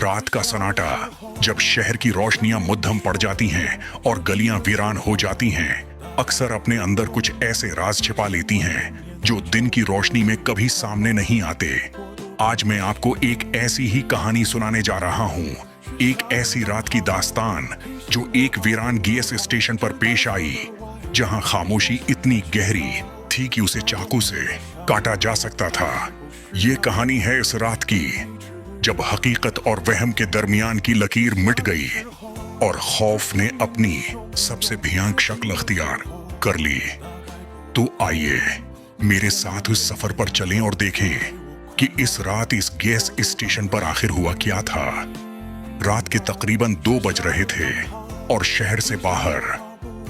रात का सन्नाटा, जब शहर की रोशनियां मद्धम पड़ जाती हैं और गलियां वीरान हो जाती हैं, अक्सर अपने अंदर कुछ ऐसे राज छिपा लेती हैं जो दिन की रोशनी में कभी सामने नहीं आते। आज मैं आपको एक ऐसी ही कहानी सुनाने जा रहा हूं, एक ऐसी रात की दास्तान जो एक वीरान गैस स्टेशन पर पेश आई, जहां खामोशी इतनी गहरी थी कि उसे चाकू से काटा जा सकता था। ये कहानी है इस रात की जब हकीकत और वहम के दरमियान की लकीर मिट गई और खौफ ने अपनी सबसे भयानक शक्ल अख्तियार कर ली। तो आइए मेरे साथ उस सफर पर चलें और देखें कि इस रात इस गैस स्टेशन पर आखिर हुआ क्या था। रात के तकरीबन 2 बज रहे थे और शहर से बाहर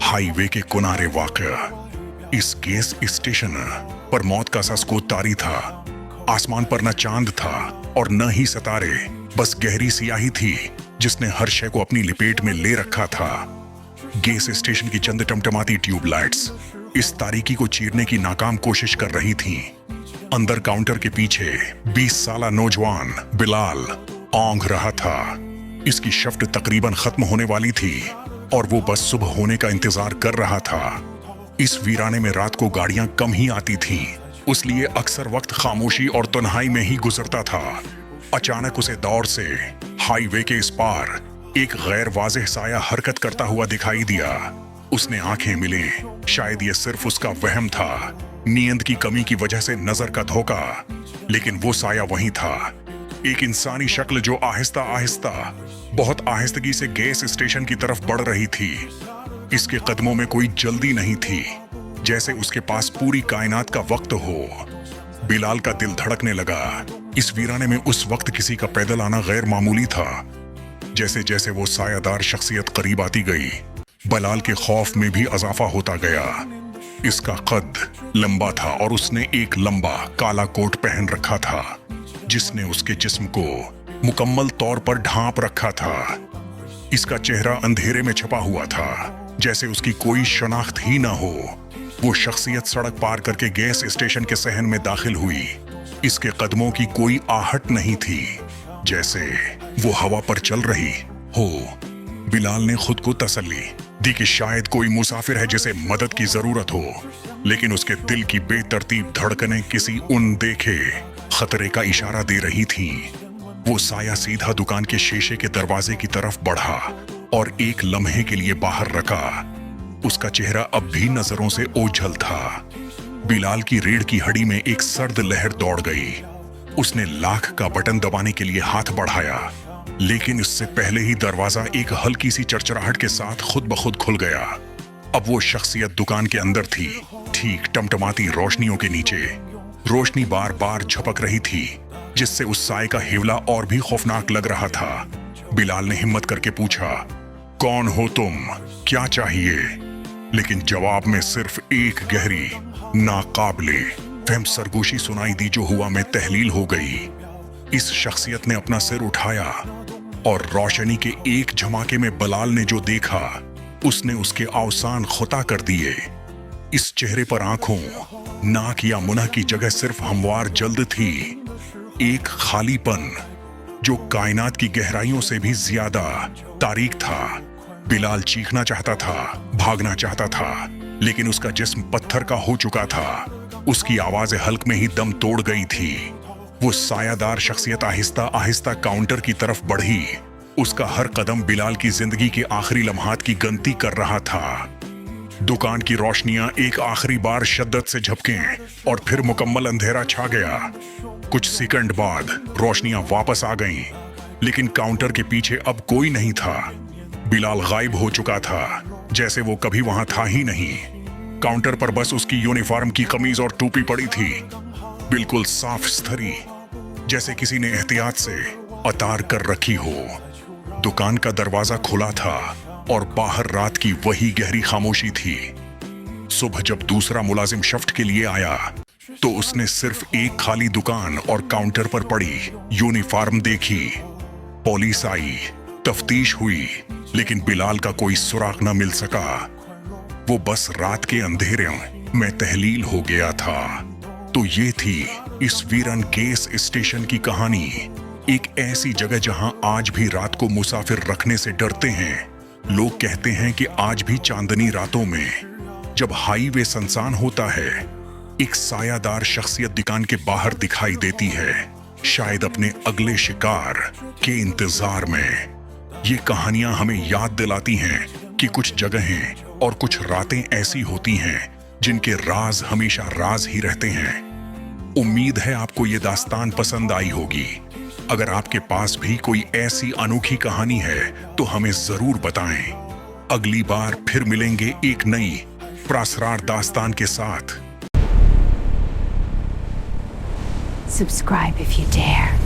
हाईवे के किनारे वाक़ इस गैस स्टेशन पर मौत का सस्को तारी था। आसमान पर न चांद था और न ही सितारे, बस गहरी सियाही थी जिसने हर शय को अपनी लपेट में ले रखा था। गैस स्टेशन की चंद टमटमाती ट्यूबलाइट्स इस तारीकी को चीरने की नाकाम कोशिश कर रही थीं। अंदर काउंटर के पीछे 20 साला नौजवान बिलाल औंघ रहा था। इसकी शिफ्ट तकरीबन खत्म होने वाली थी और वो बस सुबह होने का इंतजार कर रहा था। इस वीराने में रात को गाड़ियां कम ही आती थीं, उसलिए अक्सर वक्त खामोशी और तन्हाई में ही गुजरता था। अचानक उसे दौर से हाईवे के इस पार एक गैर वाज़ेह साया हरकत करता हुआ दिखाई दिया। उसने आंखें मिली, शायद ये सिर्फ उसका वहम था, नींद की कमी की वजह से नजर का धोखा, लेकिन वो साया वहीं था। एक इंसानी शक्ल जो आहिस्ता आहिस्ता, बहुत आहिस्तगी से गैस स्टेशन की तरफ बढ़ रही थी। इसके कदमों में कोई जल्दी नहीं थी, जैसे उसके पास पूरी कायनात का वक्त हो। बिलाल का दिल धड़कने लगा। इस वीराने में उस वक्त किसी का पैदल आना गैर मामूली था। जैसे जैसे वो सायादार शख्सियत करीब आती गई, बिलाल के खौफ में भी इजाफा होता गया। इसका कद लंबा था और उसने एक लंबा काला कोट पहन रखा था, जिसने उसके जिस्म को मुकम्मल तौर पर ढांप रखा था। इसका चेहरा अंधेरे में छपा हुआ था, जैसे उसकी कोई शनाख्त ही ना हो। वो शख्सियत सड़क पार करके गैस स्टेशन के सहन में दाखिल हुई। इसके कदमों की कोई आहट नहीं थी, जैसे वो हवा पर चल रही हो। बिलाल ने खुद को तसल्ली दी कि शायद कोई मुसाफिर है जिसे मदद की जरूरत हो, लेकिन उसके दिल की बेतरतीब धड़कनें किसी देखे खतरे का इशारा दे रही थीं। वो साया सीधा दुकान के शीशे के दरवाजे की तरफ बढ़ा और एक लम्हे के लिए बाहर रखा। उसका चेहरा अब भी नजरों से ओझल था। बिलाल की रीढ़ की हड्डी में एक सर्द लहर दौड़ गई। उसने लाख का बटन दबाने के लिए हाथ बढ़ाया, लेकिन इससे पहले ही दरवाजा एक हल्की सी चरचराहट के साथ खुद ब खुद खुल गया। अब वो शख्सियत दुकान के अंदर थी, ठीक टमटमाती रोशनियों के नीचे। रोशनी बार बार झपक रही थी, जिससे उस साए का हिवला और भी खौफनाक लग रहा था। बिलाल ने हिम्मत करके पूछा, कौन हो तुम, क्या चाहिए? लेकिन जवाब में सिर्फ एक गहरी, नाकाबिले फहम सरगोशी सुनाई दी, जो हुआ में तहलील हो गई। इस शख्सियत ने अपना सिर उठाया और रोशनी के एक झमाके में बिलाल ने जो देखा, उसने उसके अवसान खुता कर दिए। इस चेहरे पर आंखों, नाक या मुंह की जगह सिर्फ हमवार जल्द थी, एक खालीपन जो कायनात की गहराइयों से भी ज्यादा तारीक था। बिलाल चीखना चाहता था, भागना चाहता था, लेकिन उसका जिस्म पत्थर का हो चुका था। उसकी आवाज़ें हल्क में ही दम तोड़ गई थी। वो सायादार शख्सियत आहिस्ता आहिस्ता काउंटर की तरफ बढ़ी। उसका हर कदम बिलाल की जिंदगी के आखिरी लम्हात की गिनती कर रहा था। दुकान की रोशनियां एक आखिरी बार शिद्दत से झपकें और फिर मुकम्मल अंधेरा छा गया। कुछ सेकंड बाद रोशनियां वापस आ गईं, लेकिन काउंटर के पीछे अब कोई नहीं था। बिलाल गायब हो चुका था, जैसे वो कभी वहां था ही नहीं। काउंटर पर बस उसकी यूनिफॉर्म की कमीज और टोपी पड़ी थी, बिल्कुल साफ सुथरी, जैसे किसी ने एहतियात से उतार कर रखी हो। दुकान का दरवाजा खुला था और बाहर रात की वही गहरी खामोशी थी। सुबह जब दूसरा मुलाजिम शिफ्ट के लिए आया, तो उसने सिर्फ एक खाली दुकान और काउंटर पर पड़ी यूनिफॉर्म देखी। पुलिस आई, तफ्तीश हुई, लेकिन बिलाल का कोई सुराग न मिल सका। वो बस रात के अंधेरे में तहलील हो गया था। तो ये थी इस वीरन गैस स्टेशन की कहानी, एक ऐसी जगह जहां आज भी रात को मुसाफिर रखने से डरते हैं। लोग कहते हैं कि आज भी चांदनी रातों में जब हाईवे सुनसान होता है, एक सायादार शख्सियत दुकान के बाहर दिखाई देती है, शायद अपने अगले शिकार के इंतजार में। ये कहानियां हमें याद दिलाती हैं कि कुछ जगहें और कुछ रातें ऐसी होती हैं जिनके राज हमेशा राज ही रहते हैं। उम्मीद है आपको ये दास्तान पसंद आई होगी। अगर आपके पास भी कोई ऐसी अनोखी कहानी है तो हमें जरूर बताएं। अगली बार फिर मिलेंगे एक नई पुरअसरार दास्तान के साथ। Subscribe if you dare.